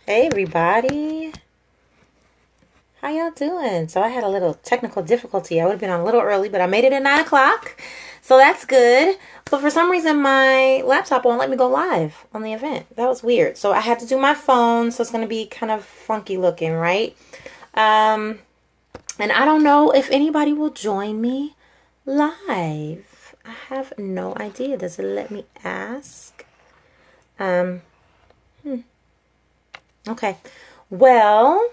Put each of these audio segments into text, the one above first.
Hey everybody, how y'all doing? So I had a little technical difficulty. I would have been on a little early, but I made it at 9 o'clock, so that's good. But for some reason, my laptop won't let me go live on the event. That was weird. So I had to do my phone, so it's going to be kind of funky looking, right? And I don't know if anybody will join me live. I have no idea. Does it let me ask? Okay. Well,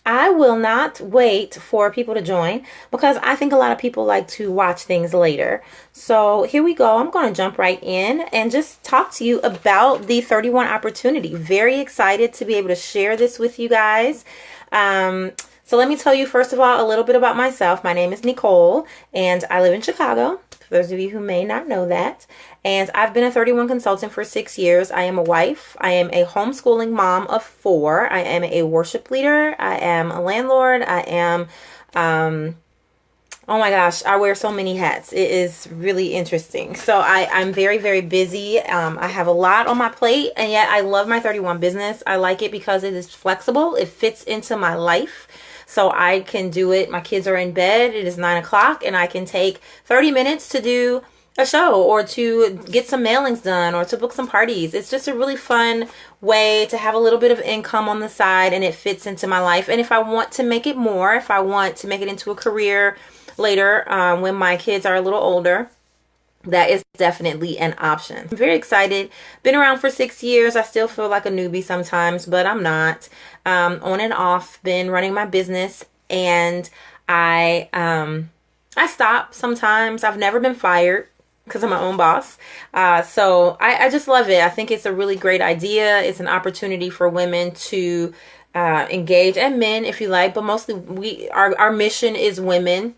I will not wait for people to join because I think a lot of people like to watch things later. So here we go. I'm going to jump right in and just talk to you about the 31 opportunity. Very excited to be able to share this with you guys. So let me tell you, first of all, a little bit about myself. My name is Nicole, and I live in Chicago, for those of you who may not know that. And I've been a 31 consultant for 6 years. I am a wife. I am a homeschooling mom of 4. I am a worship leader. I am a landlord. I am, oh my gosh, I wear so many hats. It is really interesting. So I'm very, very busy. I have a lot on my plate, and yet I love my 31 business. I like it because it is flexible. It fits into my life. So I can do it. My kids are in bed. It is 9 o'clock, and I can take 30 minutes to do a show or to get some mailings done or to book some parties. It's just a really fun way to have a little bit of income on the side, and it fits into my life. And if I want to make it more, if I want to make it into a career later, when my kids are a little older, that is definitely an option. I'm very excited. Been around for 6 years. I still feel like a newbie sometimes, but I'm not. On and off, been running my business, and I stop sometimes. I've never been fired because I'm my own boss. So I just love it. I think it's a really great idea. It's an opportunity for women to engage, and men if you like, but mostly our mission is women,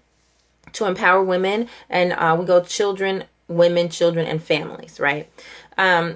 to empower women, and we go children, women, children, and families, right?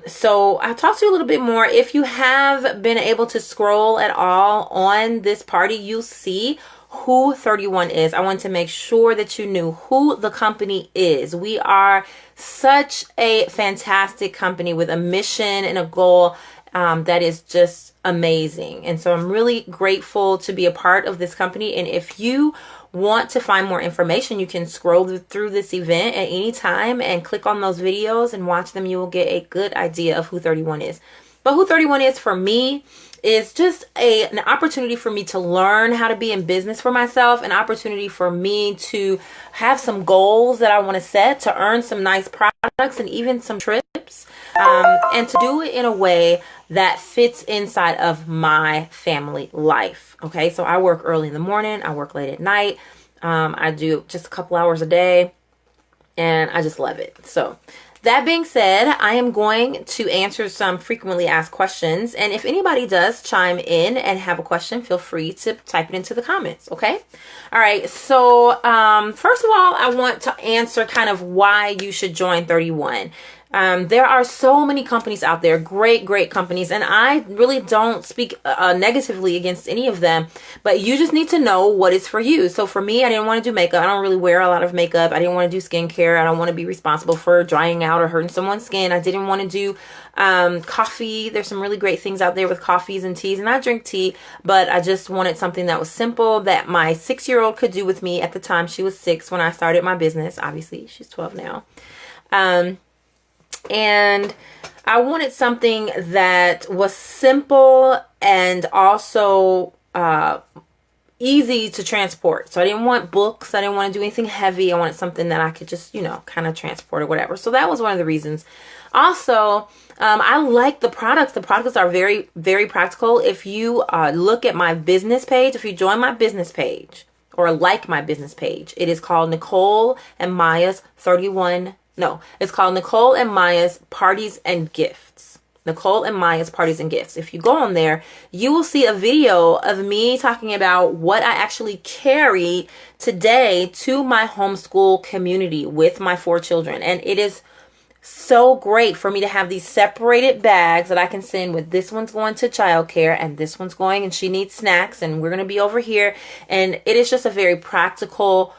So I'll talk to you a little bit more. If you have been able to scroll at all on this party, you'll see who 31 is. I want to make sure that you knew who the company is. We are such a fantastic company with a mission and a goal that is just amazing. And so I'm really grateful to be a part of this company. And if you want to find more information, you can scroll through this event at any time and click on those videos and watch them. You will get a good idea of who 31 is. But who 31 is for me is just an opportunity for me to learn how to be in business for myself, an opportunity for me to have some goals that I want to set, to earn some nice products and even some trips, and to do it in a way that fits inside of my family life. Okay, so I work early in the morning, I work late at night, I do just a couple hours a day, and I just love it. So that being said, I am going to answer some frequently asked questions. And if anybody does chime in and have a question, feel free to type it into the comments, okay? All right, so first of all, I want to answer kind of why you should join 31. There are so many companies out there, great companies, and I really don't speak negatively against any of them, but you just need to know what is for you. So for me, I didn't want to do makeup. I don't really wear a lot of makeup. I didn't want to do skincare. I don't want to be responsible for drying out or hurting someone's skin. I didn't want to do coffee. There's some really great things out there with coffees and teas, and I drink tea, but I just wanted something that was simple that my 6-year-old could do with me. At the time, she was 6 when I started my business. Obviously, she's 12 now. And I wanted something that was simple and also easy to transport. So I didn't want books. I didn't want to do anything heavy. I wanted something that I could just, kind of transport or whatever. So that was one of the reasons. Also, I like the products. The products are very, very practical. If you look at my business page, if you join my business page or like my business page, it is called Nicole and Maya's 31. No, it's called Nicole and Maya's Parties and Gifts. Nicole and Maya's Parties and Gifts. If you go on there, you will see a video of me talking about what I actually carry today to my homeschool community with my 4 children. And it is so great for me to have these separated bags that I can send with this one's going to childcare and this one's going and she needs snacks and we're going to be over here. And it is just a very practical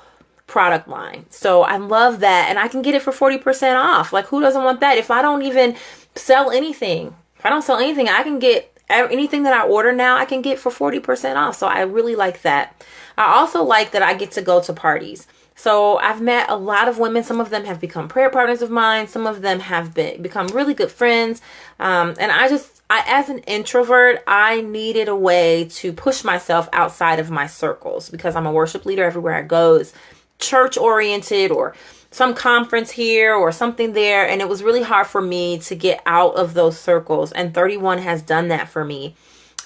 product line. So I love that. And I can get it for 40% off. Like, who doesn't want that? If I don't even sell anything, if I don't sell anything, I can get anything that I order now, I can get for 40% off. So I really like that. I also like that I get to go to parties. So I've met a lot of women. Some of them have become prayer partners of mine. Some of them have become really good friends. And as an introvert, I needed a way to push myself outside of my circles because I'm a worship leader everywhere I go. It's church oriented or some conference here or something there. And it was really hard for me to get out of those circles. And 31 has done that for me.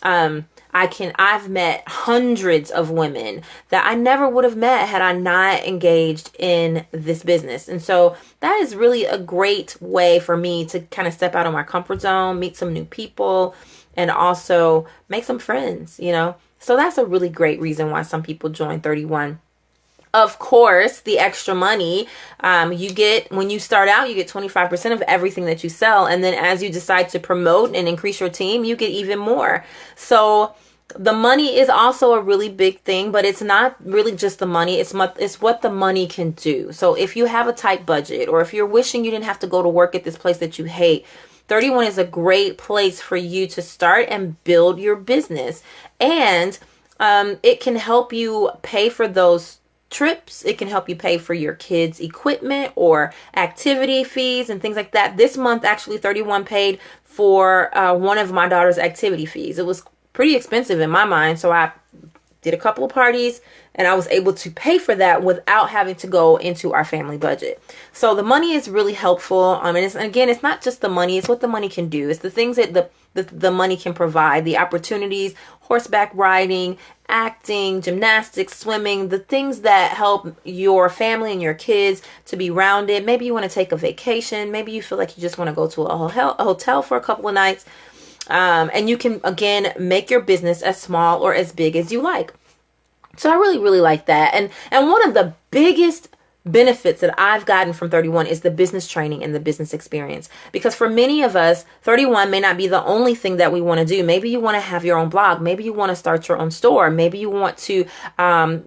I've met hundreds of women that I never would have met had I not engaged in this business. And so that is really a great way for me to kind of step out of my comfort zone, meet some new people, and also make some friends, you know? So that's a really great reason why some people join 31. Of course, the extra money you get when you start out, you get 25% of everything that you sell. And then as you decide to promote and increase your team, you get even more. So the money is also a really big thing, but it's not really just the money. It's what the money can do. So if you have a tight budget, or if you're wishing you didn't have to go to work at this place that you hate, 31 is a great place for you to start and build your business. And it can help you pay for those trips. It can help you pay for your kids' equipment or activity fees and things like that. This month, actually, 31 paid for one of my daughter's activity fees. It was pretty expensive in my mind, so I did a couple of parties and I was able to pay for that without having to go into our family budget. So the money is really helpful. And it's not just the money, it's what the money can do. It's the things that the money can provide, the opportunities, horseback riding, acting, gymnastics, swimming, the things that help your family and your kids to be rounded. Maybe you want to take a vacation. Maybe you feel like you just want to go to a hotel for a couple of nights. And you can, again, make your business as small or as big as you like. So I really, really like that. And one of the biggest benefits that I've gotten from 31 is the business training and the business experience. Because for many of us, 31 may not be the only thing that we want to do. Maybe you want to have your own blog. Maybe you want to start your own store. Maybe you want to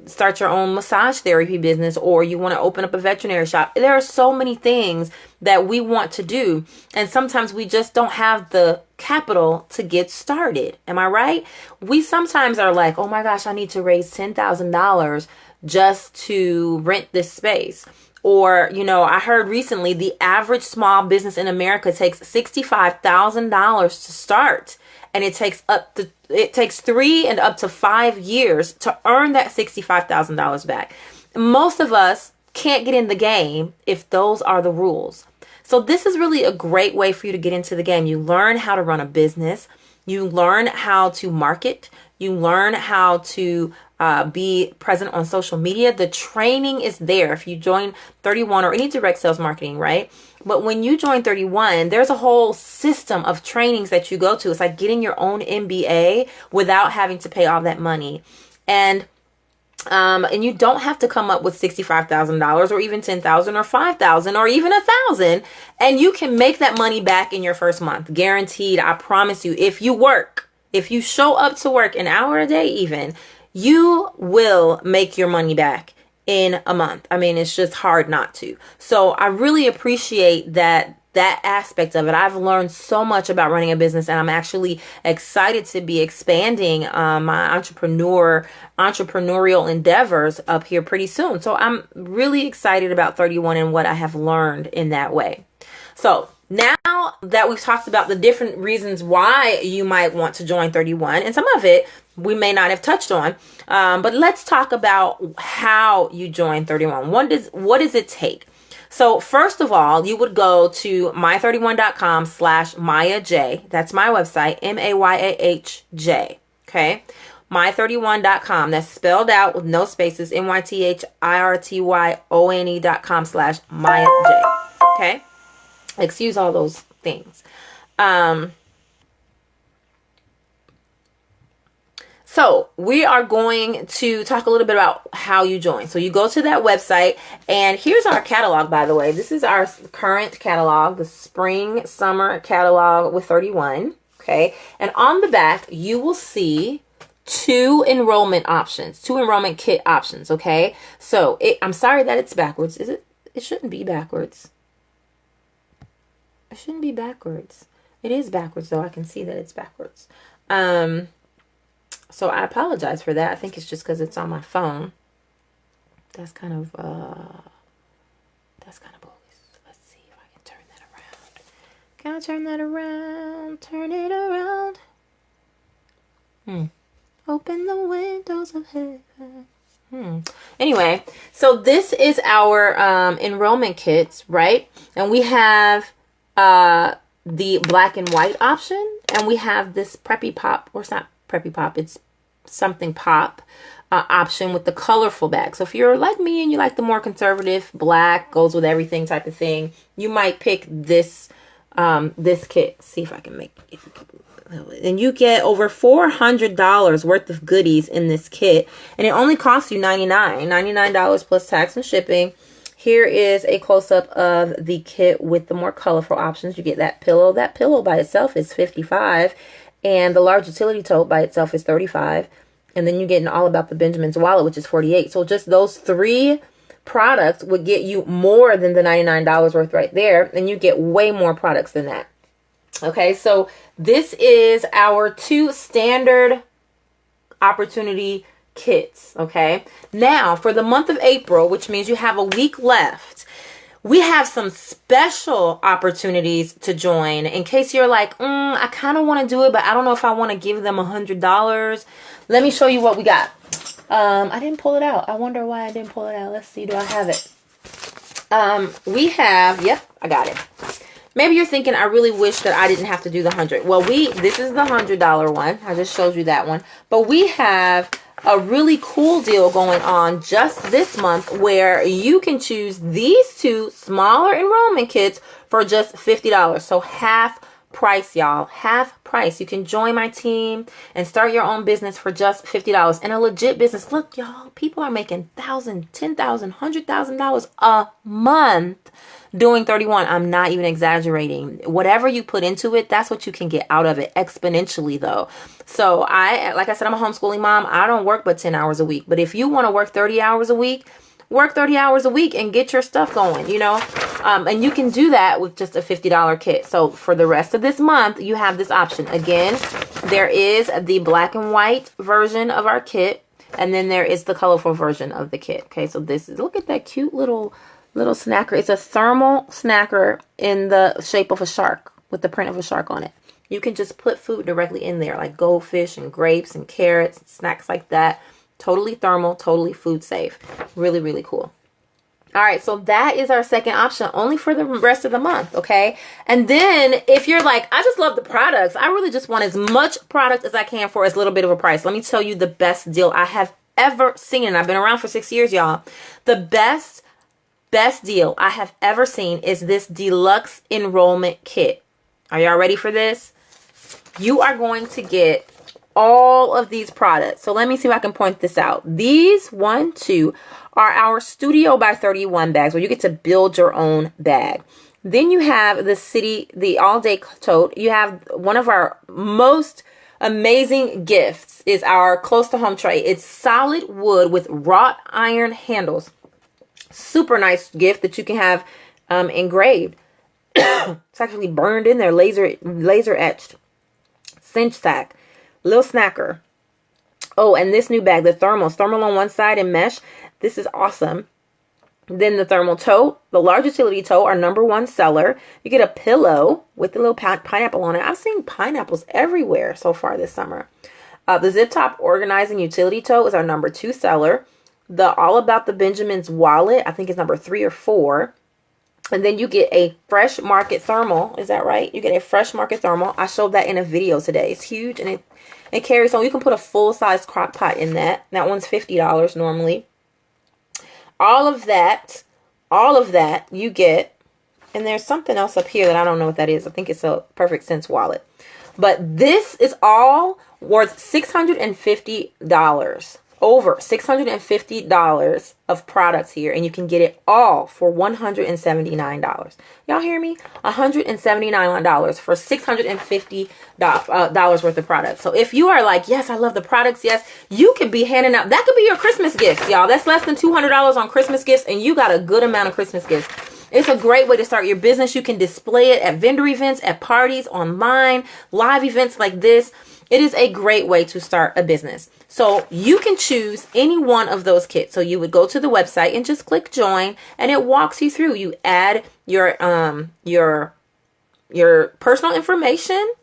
start your own massage therapy business, or you want to open up a veterinary shop. There are so many things that we want to do. And sometimes we just don't have the capital to get started. Am I right? We sometimes are like, oh my gosh, I need to raise $10,000 just to rent this space. Or, you know, I heard recently the average small business in America takes $65,000 to start. And it takes 3 and up to 5 years to earn that $65,000 back. Most of us can't get in the game if those are the rules. So this is really a great way for you to get into the game. You learn how to run a business. You learn how to market. You learn how to be present on social media. The training is there if you join 31 or any direct sales marketing, right? But when you join 31, there's a whole system of trainings that you go to. It's like getting your own MBA without having to pay all that money. And you don't have to come up with $65,000 or even $10,000 or $5,000 or even $1,000, and you can make that money back in your first month, guaranteed. I promise you. If you show up to work an hour a day, even, you will make your money back in a month. I mean, it's just hard not to. So I really appreciate that aspect of it. I've learned so much about running a business, and I'm actually excited to be expanding my entrepreneurial endeavors up here pretty soon. So I'm really excited about 31 and what I have learned in that way. So now that we've talked about the different reasons why you might want to join 31, and some of it we may not have touched on, but let's talk about how you join 31. What does it take? So first of all, you would go to my31.com/MayaJ. That's my website, MAYAHJ. Okay. My31.com. That's spelled out with no spaces, MYTHIRTYONE.com/MayaJ. Okay. Excuse all those things. So we are going to talk a little bit about how you join. So you go to that website, and here's our catalog, by the way. This is our current catalog, the spring summer catalog with 31. Okay. And on the back, you will see 2 enrollment options, 2 enrollment kit options. Okay, so I'm sorry that it's backwards. Is it? It shouldn't be backwards. It shouldn't be backwards. It is backwards though. I can see that it's backwards. So I apologize for that. I think it's just because it's on my phone. That's kind of bogus. Let's see if I can turn that around. Can I turn that around? Turn it around. Open the windows of heaven. Anyway, so this is our enrollment kits, right? And we have the black and white option, and we have this preppy pop, or it's not preppy pop, it's something pop option with the colorful bag. So if you're like me and you like the more conservative, black goes with everything type of thing, you might pick this this kit. See if I can make it. And you get over $400 worth of goodies in this kit, and it only costs you $99 plus tax and shipping. Here is a close-up of the kit with the more colorful options. You get that pillow. That pillow by itself is $55, and the large utility tote by itself is $35. And then you get an All About the Benjamins wallet, which is $48. So just those 3 products would get you more than the $99 worth right there, and you get way more products than that. Okay, so this is our 2 standard opportunity kits. Okay, now for the month of April, which means you have a week left, we have some special opportunities to join. In case you're like, I kind of want to do it, but I don't know if I want to give them $100. Let me show you what we got. I didn't pull it out. I wonder why I didn't pull it out. Let's see. Do I have it? We have, yep, I got it. Maybe you're thinking, I really wish that I didn't have to do the 100. Well, this is the $100 one. I just showed you that one. But we have a really cool deal going on just this month where you can choose these 2 smaller enrollment kits for just $50. So half price, y'all. Half price. You can join my team and start your own business for just $50. And a legit business. Look, y'all, people are making $1,000, $10,000, $100,000 a month doing 31. I'm not even exaggerating. Whatever you put into it, that's what you can get out of it exponentially though. So like I said, I'm a homeschooling mom. I don't work but 10 hours a week. But if you want to work 30 hours a week, work 30 hours a week and get your stuff going, you know. And you can do that with just a $50 kit. So for the rest of this month, you have this option. Again, there is the black and white version of our kit. And then there is the colorful version of the kit. Okay, so this is, look at that cute little snacker. It's a thermal snacker in the shape of a shark with the print of a shark on it. You can just put food directly in there, like goldfish and grapes and carrots and snacks like that. Totally thermal, totally food safe. Really, really cool. All right, so that is our second option, only for the rest of the month, okay? And then if you're like, I just love the products, I really just want as much product as I can for as little bit of a price. Let me tell you the best deal I have ever seen, and I've been around for 6 years, y'all. The best deal I have ever seen is this deluxe enrollment kit. Are y'all ready for this? You are going to get all of these products. So let me see if I can point this out. These 2 are our Studio by 31 bags where you get to build your own bag. Then you have the all day tote. You have one of our most amazing gifts is our close to home tray. It's solid wood with wrought iron handles. Super nice gift that you can have engraved. It's actually burned in there, laser etched. Cinch sack, little snacker. Oh, and this new bag, the thermal on one side and mesh. This is awesome. Then the thermal tote, the large utility tote, our #1 seller. You get a pillow with a little pineapple on it. I've seen pineapples everywhere so far this summer. The zip top organizing utility tote is our #2 seller. The All About the Benjamins wallet, I think it's #3 or 4. And then you get a Fresh Market thermal. Is that right? You get a Fresh Market thermal. I showed that in a video today. It's huge and it carries on. You can put a full-size crock pot in that. That one's $50 normally. All of that you get. And there's something else up here that I don't know what that is. I think it's a Perfect Sense wallet. But this is all worth $650. over $650 of products here, and you can get it all for $179. Y'all hear me? $179 for $650 worth of products. So if you are like, yes, I love the products, yes, you could be handing out, that could be your Christmas gifts, y'all. That's less than $200 on Christmas gifts, and you got a good amount of Christmas gifts. It's a great way to start your business. You can display it at vendor events, at parties, online, live events like this. It is a great way to start a business. So you can choose any one of those kits. So you would go to the website and just click join, and it walks you through. You add your personal information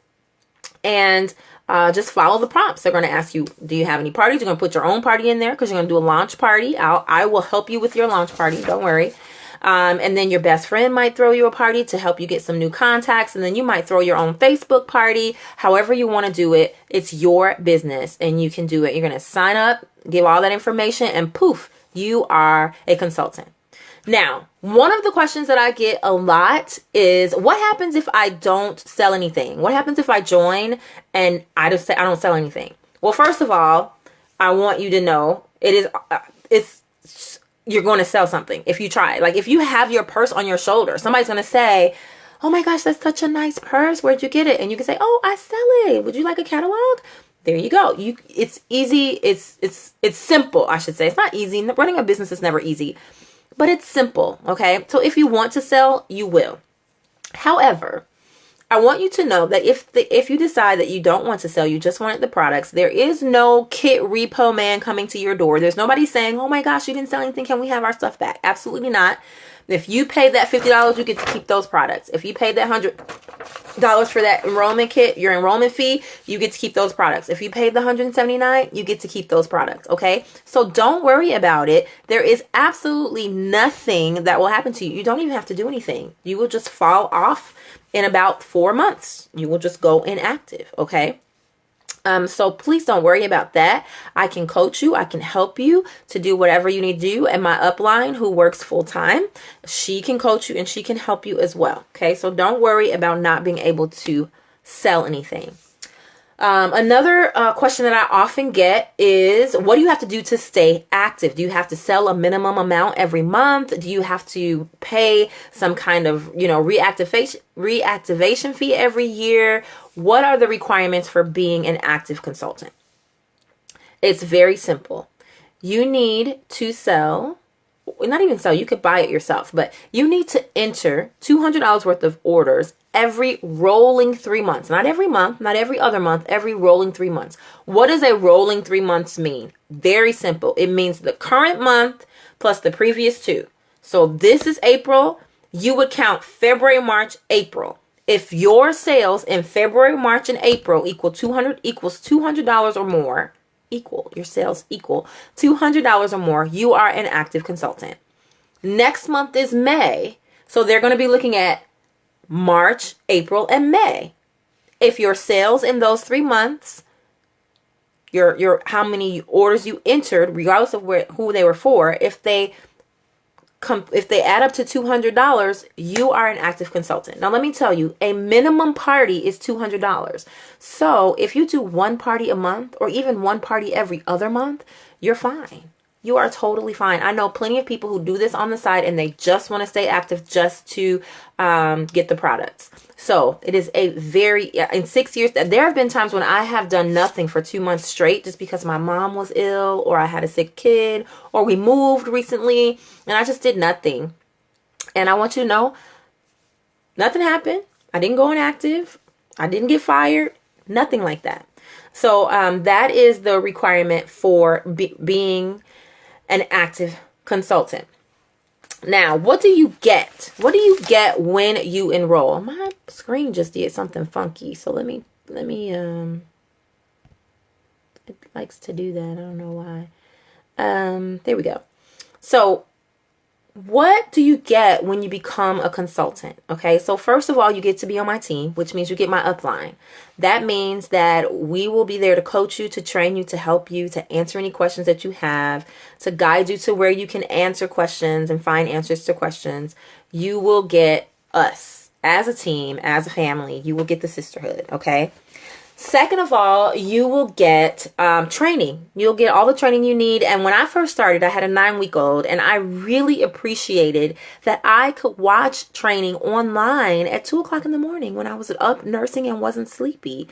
and just follow the prompts. They're going to ask you, do you have any parties? You're going to put your own party in there because you're going to do a launch party. I will help you with your launch party. Don't worry. And then your best friend might throw you a party to help you get some new contacts. And then you might throw your own Facebook party. However you want to do it, it's your business and you can do it. You're going to sign up, give all that information, and poof, you are a consultant. Now, one of the questions that I get a lot is, what happens if I don't sell anything? What happens if I join and I don't sell anything? Well, first of all, I want you to know you're going to sell something if you try. Like if you have your purse on your shoulder, somebody's going to say, oh my gosh, that's such a nice purse. Where'd you get it? And you can say, oh, I sell it. Would you like a catalog? There you go. It's easy. It's simple, I should say. It's not easy. Running a business is never easy, but it's simple. Okay. So if you want to sell, you will. However, I want you to know that if you decide that you don't want to sell, you just wanted the products, there is no kit repo man coming to your door. There's nobody saying, oh my gosh, you didn't sell anything. Can we have our stuff back? Absolutely not. If you paid that $50, you get to keep those products. If you paid that $100 for that enrollment kit, your enrollment fee, you get to keep those products. If you paid the $179, you get to keep those products. Okay. So don't worry about it. There is absolutely nothing that will happen to you. You don't even have to do anything. You will just fall off in about 4 months. You will just go inactive. Okay. So please don't worry about that. I can coach you. I can help you to do whatever you need to do. And my upline, who works full time, she can coach you and she can help you as well. Okay. So don't worry about not being able to sell anything. Another question that I often get is, what do you have to do to stay active? Do you have to sell a minimum amount every month? Do you have to pay some kind of, reactivation fee every year? What are the requirements for being an active consultant? It's very simple. You need to sell, not even sell, you could buy it yourself, but you need to enter $200 worth of orders every rolling 3 months. Not every month, not every other month, every rolling 3 months. What does a rolling 3 months mean? Very simple. It means the current month plus the previous 2. So this is April. You would count February, March, April. If your sales in February, March, and April equals $200 or more, your sales equal $200 or more, you are an active consultant. Next month is May. So they're going to be looking at March, April, and May. If your sales in those 3 months, your how many orders you entered, regardless of who they were for, if they add up to $200, you are an active consultant. Now let me tell you, a minimum party is $200. So if you do one party a month or even one party every other month, you're fine. You are totally fine. I know plenty of people who do this on the side and they just want to stay active just to get the products. So it is in 6 years, there have been times when I have done nothing for 2 months straight just because my mom was ill or I had a sick kid or we moved recently and I just did nothing. And I want you to know, nothing happened. I didn't go inactive. I didn't get fired. Nothing like that. So that is the requirement for being an active consultant. Now, what do you get? What do you get when you enroll? My screen just did something funky. So let me it likes to do that. I don't know why. There we go. So what do you get when you become a consultant? Okay, so first of all, you get to be on my team, which means you get my upline. That means that we will be there to coach you, to train you, to help you, to answer any questions that you have, to guide you to where you can answer questions and find answers to questions. You will get us as a team, as a family. You will get the sisterhood, okay? Second of all, you will get training. You'll get all the training you need. And when I first started, I had a 9-week-old, and I really appreciated that I could watch training online at 2 o'clock in the morning when I was up nursing and wasn't sleepy.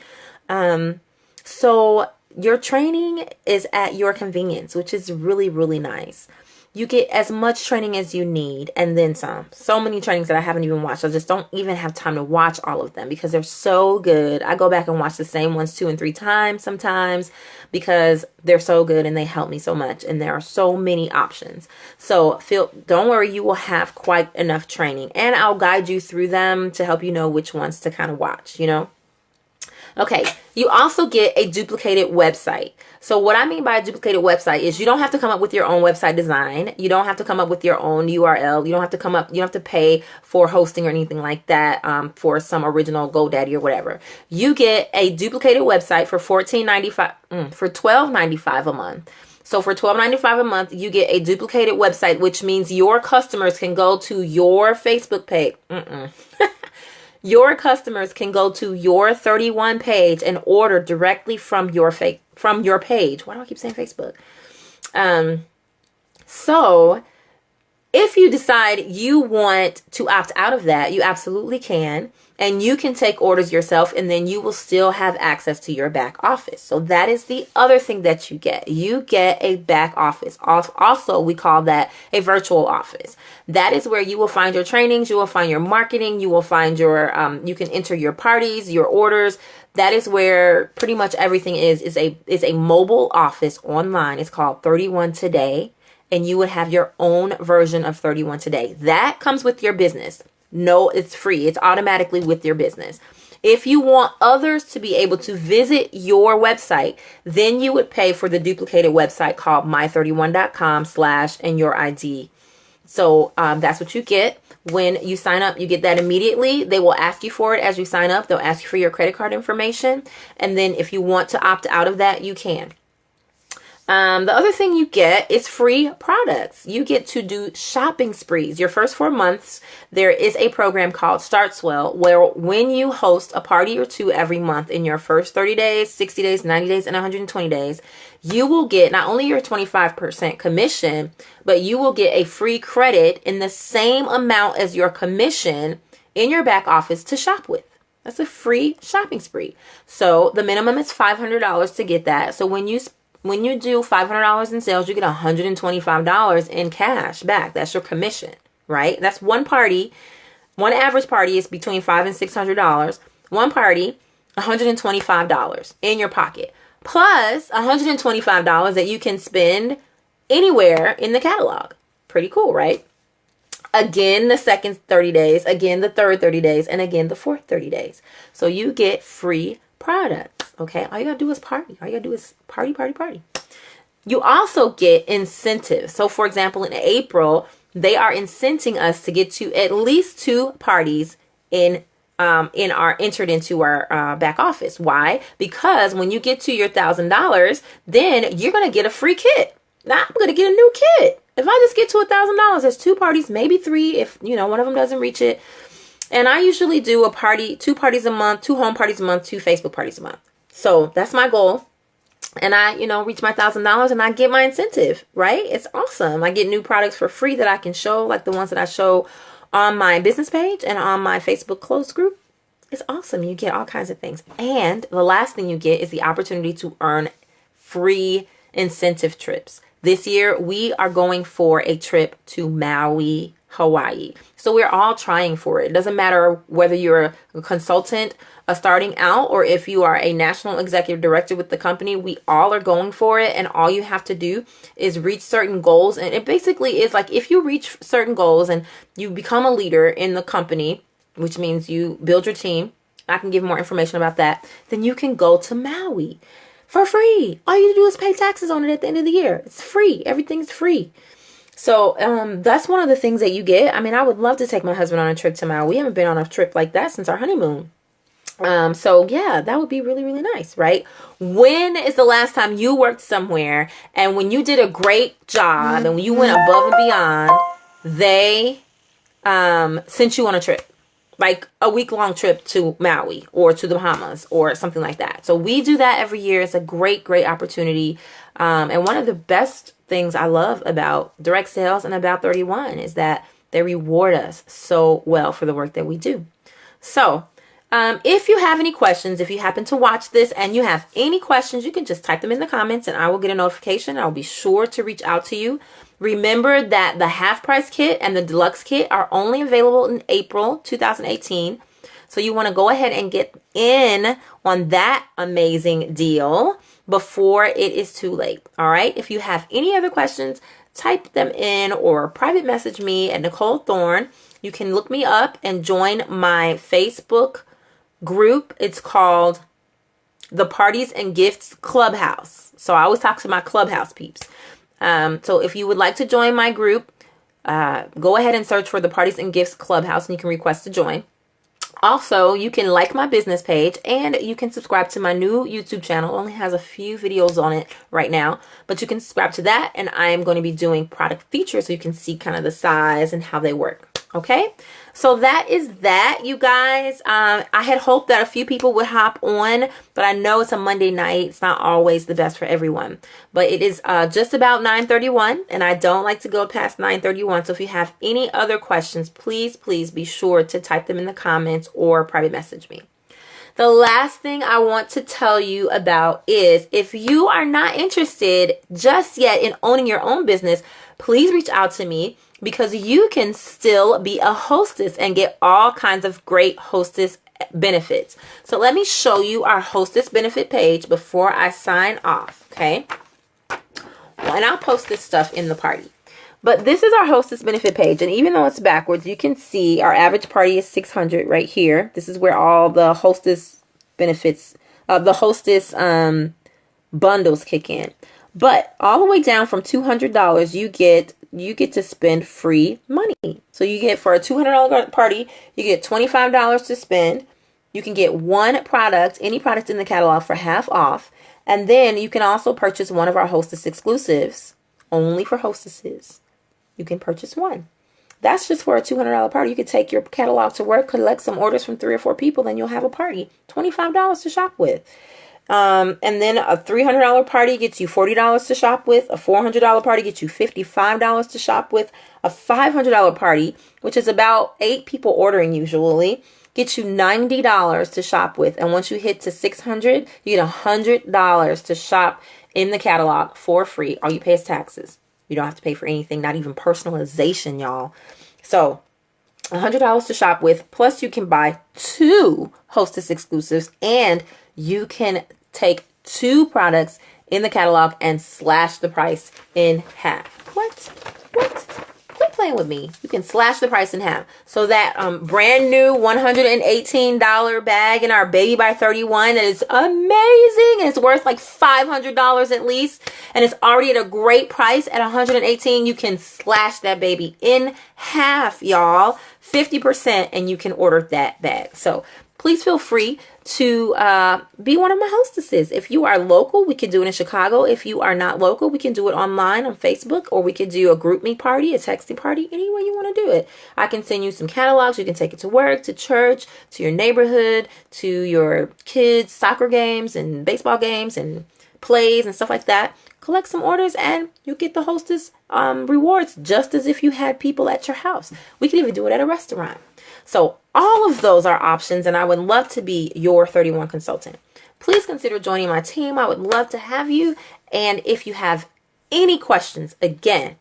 So your training is at your convenience, which is really, really nice. You get as much training as you need and then some. So many trainings that I haven't even watched. I just don't even have time to watch all of them because they're so good. I go back and watch the same ones 2 and 3 times sometimes because they're so good and they help me so much. And there are so many options. So don't worry, you will have quite enough training. And I'll guide you through them to help you know which ones to kind of watch, you know. Okay, you also get a duplicated website. So what I mean by a duplicated website is you don't have to come up with your own website design. You don't have to come up with your own URL. You don't have to pay for hosting or anything like that for some original GoDaddy or whatever. You get a duplicated website for $12.95 a month. So for $12.95 a month, you get a duplicated website, which means your customers can go to your Facebook page. Your customers can go to your 31 page and order directly from your page. Why do I keep saying Facebook? So if you decide you want to opt out of that, you absolutely can. And you can take orders yourself, and then you will still have access to your back office. So that is the other thing that you get. You get a back office. Also, we call that a virtual office. That is where you will find your trainings, you will find your marketing, you will find your, you can enter your parties, your orders. That is where pretty much everything is a mobile office online. It's called 31 Today, and you would have your own version of 31 Today. That comes with your business. No, it's free. It's automatically with your business. If you want others to be able to visit your website, then you would pay for the duplicated website called my31.com/ and your ID. So that's what you get when you sign up. You get that immediately. They will ask you for it as you sign up. They'll ask you for your credit card information. And then if you want to opt out of that, you can. The other thing you get is free products. You get to do shopping sprees. Your first 4 months, there is a program called Start Swell, where when you host a party or two every month in your first 30 days, 60 days, 90 days, and 120 days, you will get not only your 25% commission, but you will get a free credit in the same amount as your commission in your back office to shop with. That's a free shopping spree. So the minimum is $500 to get that. So when you do $500 in sales, you get $125 in cash back. That's your commission, right? That's one party. One average party is between $500 and $600. One party, $125 in your pocket, plus $125 that you can spend anywhere in the catalog. Pretty cool, right? Again, the second 30 days, again, the third 30 days, and again, the fourth 30 days. So you get free products. Okay, all you gotta do is party. All you gotta do is party, party, party. You also get incentives. So for example, in April, they are incenting us to get to at least 2 parties entered into our back office. Why? Because when you get to your $1,000, then you're gonna get a free kit. Now I'm gonna get a new kit. If I just get to $1,000, there's 2 parties, maybe 3 if one of them doesn't reach it. And I usually do 2 parties a month, 2 home parties a month, 2 Facebook parties a month. So that's my goal. And I, reach my $1,000 and I get my incentive, right? It's awesome. I get new products for free that I can show, like the ones that I show on my business page and on my Facebook closed group. It's awesome. You get all kinds of things. And the last thing you get is the opportunity to earn free incentive trips. This year, we are going for a trip to Maui, Hawaii. So we're all trying for it. It doesn't matter whether you're a consultant, starting out, or if you are a national executive director with the company. We all are going for it, and all you have to do is reach certain goals. And it basically is like if you reach certain goals and you become a leader in the company, which means you build your team, I can give more information about that, then you can go to Maui for free. All you do is pay taxes on it at the end of the year. It's free. Everything's free. So that's one of the things that you get. I mean, I would love to take my husband on a trip to Maui. We haven't been on a trip like that since our honeymoon. So yeah, that would be really, really nice, right? When is the last time you worked somewhere and when you did a great job and when you went above and beyond, they sent you on a trip? like a week-long trip to Maui or to the Bahamas or something like that. So we do that every year. It's a great, great opportunity. And one of the best things I love about direct sales and about 31 is that they reward us so well for the work that we do. So if you have any questions, if you happen to watch this and you have any questions, you can just type them in the comments and I will get a notification. I'll be sure to reach out to you. Remember that the half price kit and the deluxe kit are only available in April 2018. So you want to go ahead and get in on that amazing deal before it is too late. All right. If you have any other questions, type them in or private message me at Nicole Thorne. You can look me up and join my Facebook group. It's called the Parties and Gifts Clubhouse. So I always talk to my Clubhouse peeps. So if you would like to join my group, go ahead and search for the Parties and Gifts Clubhouse and you can request to join. Also, you can like my business page and you can subscribe to my new YouTube channel. It only has a few videos on it right now, but you can subscribe to that and I am going to be doing product features so you can see kind of the size and how they work. Okay, so that is that, you guys. I had hoped that a few people would hop on, but I know it's a Monday night. It's not always the best for everyone, but it is just about 9:31 and I don't like to go past 9:31. So if you have any other questions, please be sure to type them in the comments or private message me. The last thing I want to tell you about is if you are not interested just yet in owning your own business, please reach out to me, because you can still be a hostess and get all kinds of great hostess benefits. So let me show you our hostess benefit page before I sign off, okay? Well, and I'll post this stuff in the party. But this is our hostess benefit page, and even though it's backwards, you can see our average party is $600 right here. This is where all the hostess benefits, the hostess bundles kick in. But all the way down from $200, you get to spend free money. So you get, for a $200 party, you get $25 to spend. You can get one product, any product in the catalog, for half off. And then you can also purchase one of our hostess exclusives, only for hostesses. You can purchase one. That's just for a $200 party. You could take your catalog to work, collect some orders from 3 or 4 people, then you'll have a party. $25 to shop with. And then a $300 party gets you $40 to shop with. A $400 party gets you $55 to shop with. A $500 party, which is about 8 people ordering usually, gets you $90 to shop with. And once you hit to $600, you get $100 to shop in the catalog for free. All you pay is taxes. You don't have to pay for anything, not even personalization, y'all. So $100 to shop with, plus you can buy 2 hostess exclusives, and you can take 2 products in the catalog and slash the price in half. What? Quit playing with me. You can slash the price in half. So that brand new $118 bag in our Baby by 31 that is amazing, and it's worth like $500 at least, and it's already at a great price at $118. You can slash that baby in half, y'all. 50%, and you can order that bag. So please feel free to be one of my hostesses. If you are local, we can do it in Chicago. If you are not local, we can do it online on Facebook, or we could do a group me party, a texting party, any way you want to do it. I can send you some catalogs. You can take it to work, to church, to your neighborhood, to your kids' soccer games and baseball games and plays and stuff like that. Collect some orders and you get the hostess rewards just as if you had people at your house. We can even do it at a restaurant. So all of those are options, and I would love to be your 31 consultant. Please consider joining my team. I would love to have you. And if you have any questions, again,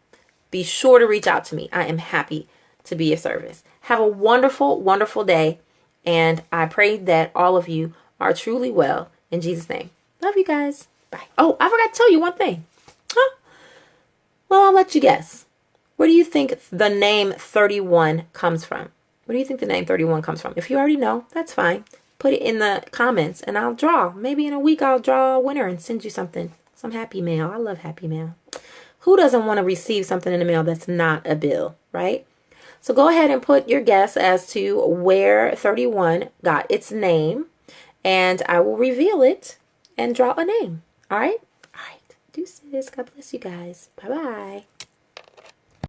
be sure to reach out to me. I am happy to be of service. Have a wonderful, wonderful day. And I pray that all of you are truly well in Jesus' name. Love you guys. Bye. Oh, I forgot to tell you one thing. Huh? Well, I'll let you guess. Where do you think the name 31 comes from? Where do you think the name 31 comes from? If you already know, that's fine. Put it in the comments and I'll draw. Maybe in a week I'll draw a winner and send you something. Some happy mail. I love happy mail. Who doesn't want to receive something in the mail that's not a bill, right? So go ahead and put your guess as to where 31 got its name, and I will reveal it and draw a name. All right? All right. Deuces. God bless you guys. Bye-bye.